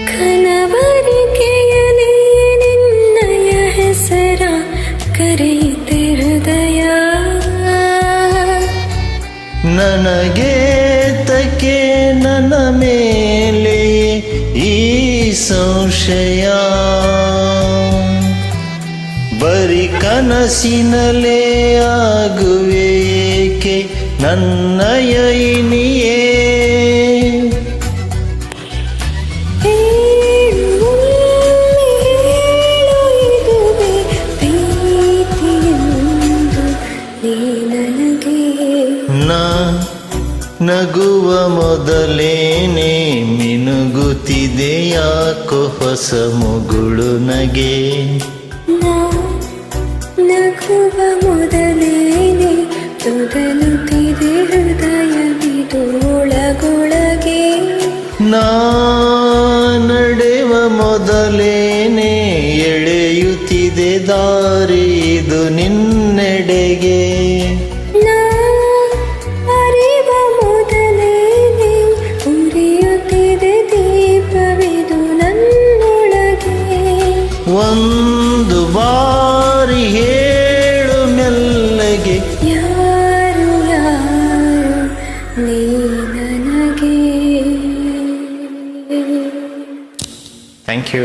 ಕನವರಿಕೆಯಲಿ ನಿನ್ನಯ ಹೆಸರ ಕರೆಯಿತೆ ಹೃದಯ. ನನಗೆ ತಕೆ ನನ್ನ ಮೇಲೆ ಈ ಸಂಶಯ, ಬರಿ ಕನಸಿನಲೇ ಆಗುವೆ ಏಕೆ ನನ್ನಯ ಇನಿಯೇ. ನಗುವ ಮೊದಲೇನೆ ಮಿನುಗುತ್ತಿದೆ ಯಾಕೋ ಹೊಸ ಮುಗುಳು ನಗೆ. ನಗುವ ಮೊದಲೇನೆ ತೊದಲುತ್ತಿದೆ ಹೃದಯವಿದೊಳಗೊಳಗೆ. ನಾ ನಡೆವ ಮೊದಲೇನೆ ಎಳೆಯುತ್ತಿದೆ ದಾರಿ ಇದು ನಿನ್ನೆಡೆಗೆ. ಒಂದು ಬಾರಿ ಹೇಳು ಮೆಲ್ಲಗೆ, ಯಾರು ಯಾರು ನೀ ನನಗೆ. Thank you.